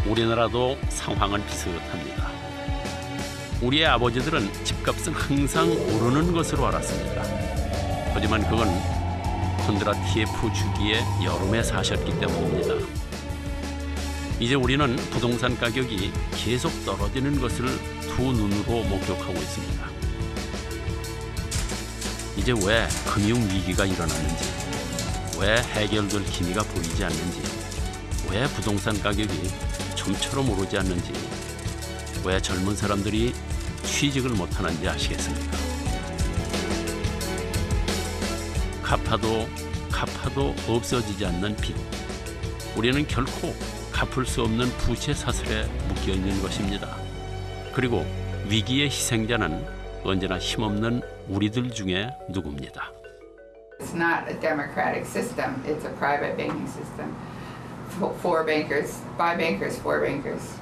우리나라도 상황은 비슷합니다. 우리의 아버지들은 집값은 항상 오르는 것으로 알았습니다. 하지만 그건 콘드라티예프 주기의 여름에 사셨기 때문입니다. 이제 우리는 부동산 가격이 계속 떨어지는 것을 두 눈으로 목격하고 있습니다. 이제 왜 금융위기가 일어났는지, 왜 해결될 기미가 보이지 않는지, 왜 부동산 가격이 좀처럼 오르지 않는지, 왜 젊은 사람들이 취직을 못하는지 아시겠습니까? 갚아도 없어지지 않는 빚. 우리는 결코 갚을 수 없는 부채 사슬에 묶여 있는 것입니다. 그리고 위기의 희생자는 언제나 힘없는 우리들 중에 누구입니다. It's not a democratic system. It's a private banking system. Four bankers, five bankers, four bankers.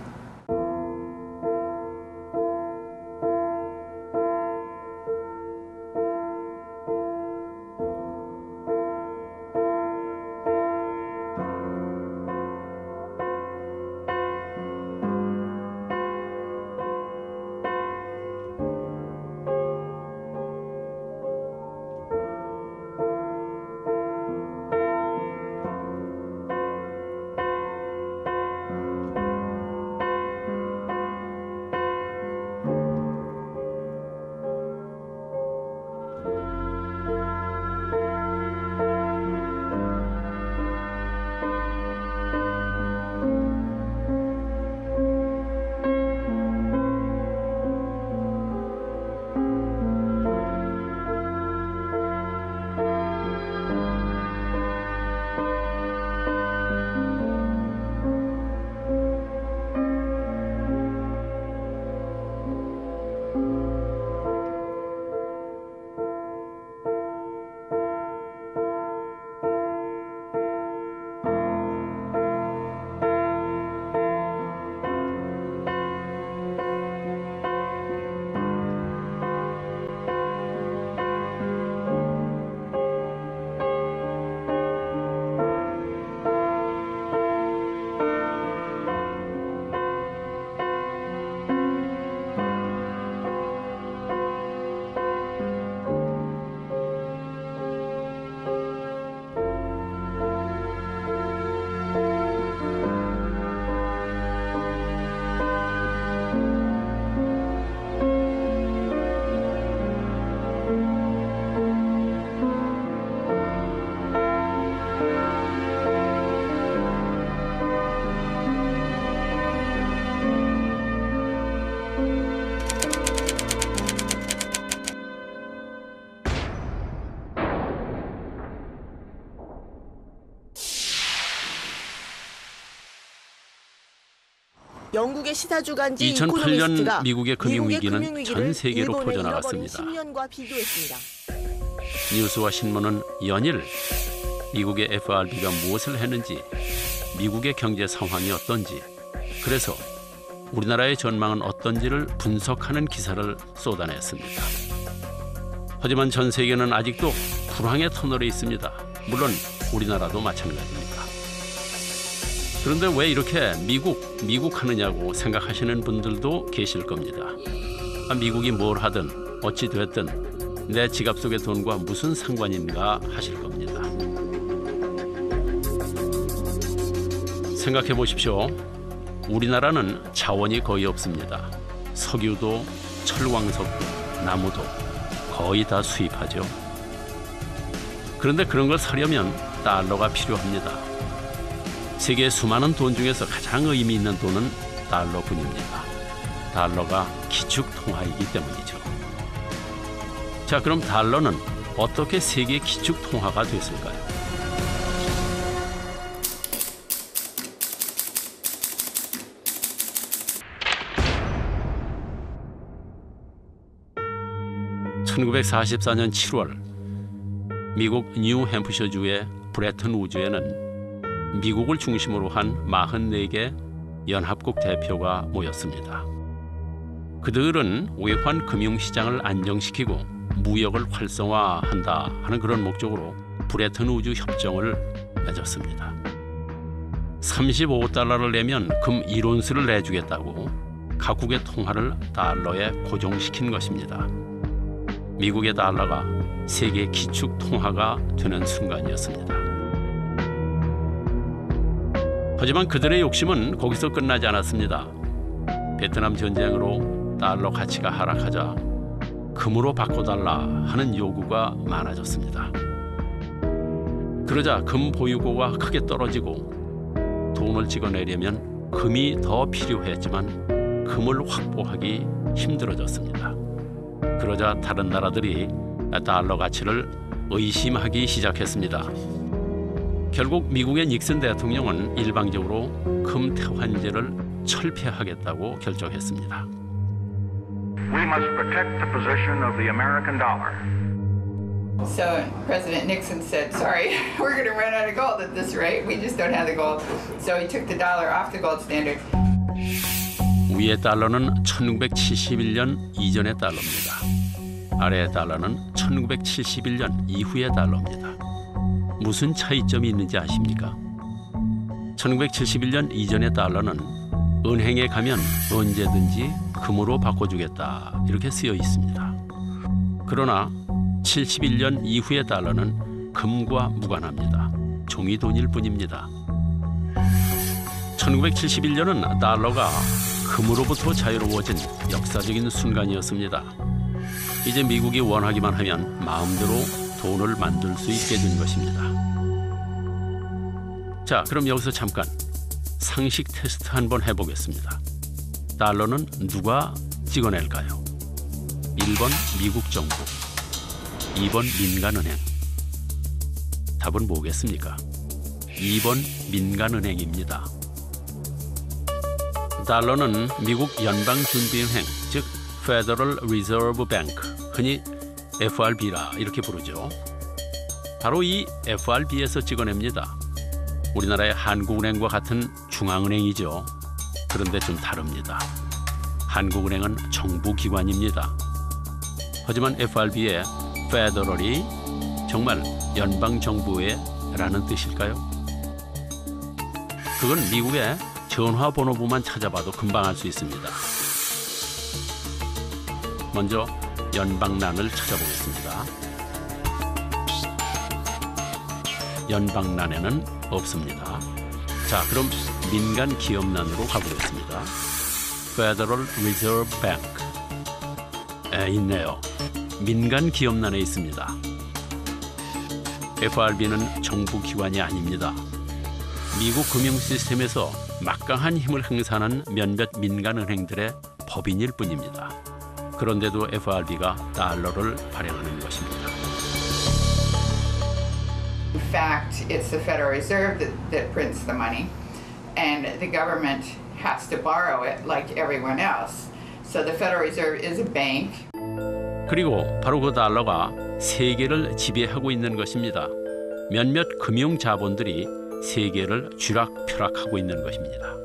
영국의 시사주간지 2008년 미국의 금융위기는 전 세계로 퍼져나갔습니다. 10년과 비교했습니다. 뉴스와 신문은 연일 미국의 FRB가 무엇을 했는지, 미국의 경제 상황이 어떤지, 그래서 우리나라의 전망은 어떤지를 분석하는 기사를 쏟아냈습니다. 하지만 전 세계는 아직도 불황의 터널에 있습니다. 물론 우리나라도 마찬가지입니다. 그런데 왜 이렇게 미국 하느냐고 생각하시는 분들도 계실 겁니다. 미국이 뭘 하든 어찌 됐든 내 지갑 속의 돈과 무슨 상관인가 하실 겁니다. 생각해 보십시오. 우리나라는 자원이 거의 없습니다. 석유도 철광석도 나무도 거의 다 수입하죠. 그런데 그런 걸 사려면 달러가 필요합니다. 세계의 수많은 돈 중에서 가장 의미 있는 돈은 달러뿐입니다. 달러가 기축통화이기 때문이죠. 자, 그럼 달러는 어떻게 세계 기축통화가 됐을까요? (1944년 7월) 미국 뉴햄프셔주의 브레튼 우즈에는 미국을 중심으로 한 44개 연합국 대표가 모였습니다. 그들은 외환 금융시장을 안정시키고 무역을 활성화한다 하는 그런 목적으로 브레튼 우즈 협정을 맺었습니다. 35달러를 내면 금 1온스를 내주겠다고 각국의 통화를 달러에 고정시킨 것입니다. 미국의 달러가 세계 기축 통화가 되는 순간이었습니다. 하지만 그들의 욕심은 거기서 끝나지 않았습니다. 베트남 전쟁으로 달러 가치가 하락하자 금으로 바꿔달라 하는 요구가 많아졌습니다. 그러자 금 보유고가 크게 떨어지고 돈을 찍어내려면 금이 더 필요했지만 금을 확보하기 힘들어졌습니다. 그러자 다른 나라들이 달러 가치를 의심하기 시작했습니다. 결국 미국의 닉슨 대통령은 일방적으로 금 태환제를 철폐하겠다고 결정했습니다. We must protect the position of the American dollar. So President Nixon said, sorry, we're going to run out of gold at this rate. We just don't have the gold. So he took the dollar off the gold standard. 위의 달러는 1971년 이전의 달러입니다. 아래의 달러는 1971년 이후의 달러입니다. 무슨 차이점이 있는지 아십니까? 1971년 이전의 달러는 은행에 가면 언제든지 금으로 바꿔주겠다 이렇게 쓰여 있습니다. 그러나 71년 이후의 달러는 금과 무관합니다. 종이돈일 뿐입니다. 1971년은 달러가 금으로부터 자유로워진 역사적인 순간이었습니다. 이제 미국이 원하기만 하면 마음대로 돈을 만들 수 있게 된 것입니다. 자, 그럼 여기서 잠깐 상식 테스트 한번 해보겠습니다. 달러는 누가 찍어낼까요? 1번 미국 정부, 2번 민간은행. 답은 뭐겠습니까? 2번 민간은행입니다. 달러는 미국 연방준비은행, 즉 Federal Reserve Bank, 흔히 FRB라 이렇게 부르죠. 바로 이 FRB에서 찍어냅니다. 우리나라의 한국은행과 같은 중앙은행이죠. 그런데 좀 다릅니다. 한국은행은 정부기관입니다. 하지만 FRB의 Federal이 정말 연방정부의 라는 뜻일까요? 그건 미국의 전화번호부만 찾아봐도 금방 알 수 있습니다. 먼저 연방난을 찾아보겠습니다. 연방난에는 없습니다. 자, 그럼 민간 기업난으로 가보겠습니다. Federal Reserve Bank. 있네요. 민간 기업난에 있습니다. FRB는 정부 기관이 아닙니다. 미국 금융 시스템에서 막강한 힘을 행사하는 몇몇 민간은행들의 법인일 뿐입니다. 그런데도 FRB가 달러를 발행하는 것입니다. In fact, it's the Federal Reserve that prints the money, and the government has to borrow it like everyone else. So the Federal Reserve is a bank. 그리고 바로 그 달러가 세계를 지배하고 있는 것입니다. 몇몇 금융 자본들이 세계를 쥐락펴락하고 있는 것입니다.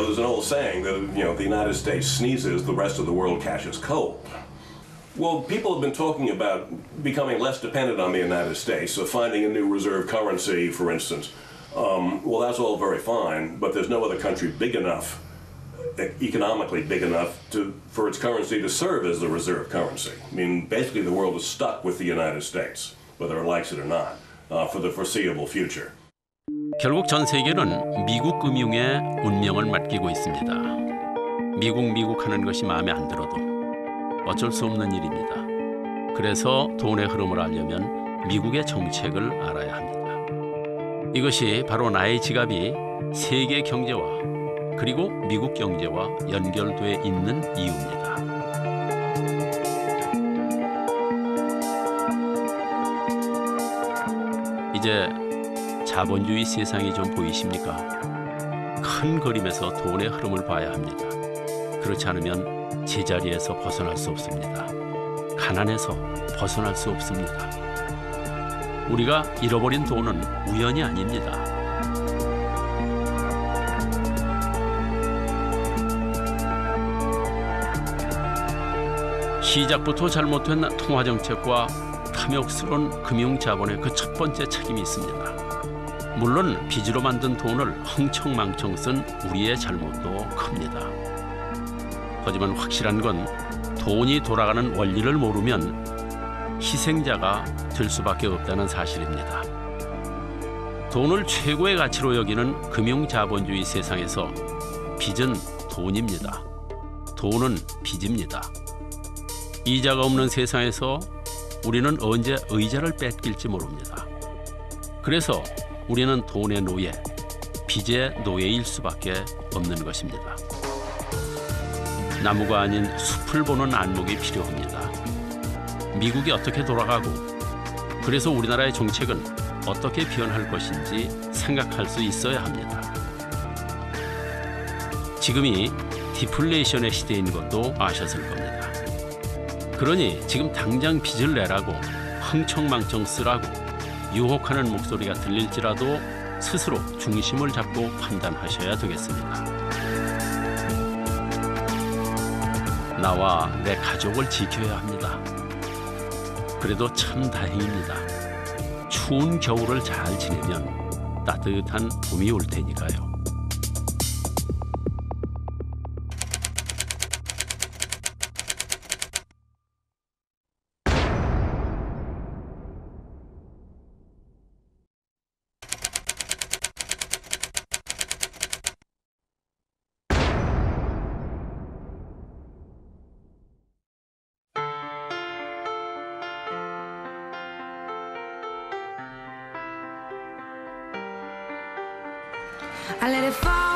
there's an old saying that, the United States sneezes, the rest of the world catches cold. Well, people have been talking about becoming less dependent on the United States, so finding a new reserve currency, for instance. Well, that's all very fine, but there's no other country big enough, economically big enough, for its currency to serve as the reserve currency. I mean, basically the world is stuck with the United States, whether it likes it or not, for the foreseeable future. 결국 전 세계는 미국 금융에 운명을 맡기고 있습니다. 미국 하는 것이 마음에 안 들어도 어쩔 수 없는 일입니다. 그래서 돈의 흐름을 알려면 미국의 정책을 알아야 합니다. 이것이 바로 나의 지갑이 세계 경제와 그리고 미국 경제와 연결돼 있는 이유입니다. 이제 자본주의 세상이 좀 보이십니까? 큰 그림에서 돈의 흐름을 봐야 합니다. 그렇지 않으면 제자리에서 벗어날 수 없습니다. 가난해서 벗어날 수 없습니다. 우리가 잃어버린 돈은 우연이 아닙니다. 시작부터 잘못된 통화정책과 탐욕스러운 금융자본의 그 첫 번째 책임이 있습니다. 물론 빚으로 만든 돈을 흥청망청 쓴 우리의 잘못도 큽니다. 하지만 확실한 건 돈이 돌아가는 원리를 모르면 희생자가 될 수밖에 없다는 사실입니다. 돈을 최고의 가치로 여기는 금융자본주의 세상에서 빚은 돈입니다. 돈은 빚입니다. 이자가 없는 세상에서 우리는 언제 의자를 뺏길지 모릅니다. 그래서 우리는 돈의 노예, 빚의 노예일 수밖에 없는 것입니다. 나무가 아닌 숲을 보는 안목이 필요합니다. 미국이 어떻게 돌아가고 그래서 우리나라의 정책은 어떻게 변할 것인지 생각할 수 있어야 합니다. 지금이 디플레이션의 시대인 것도 아셨을 겁니다. 그러니 지금 당장 빚을 내라고 흥청망청 쓰라고 유혹하는 목소리가 들릴지라도 스스로 중심을 잡고 판단하셔야 되겠습니다. 나와 내 가족을 지켜야 합니다. 그래도 참 다행입니다. 추운 겨울을 잘 지내면 따뜻한 봄이 올 테니까요. I let it fall.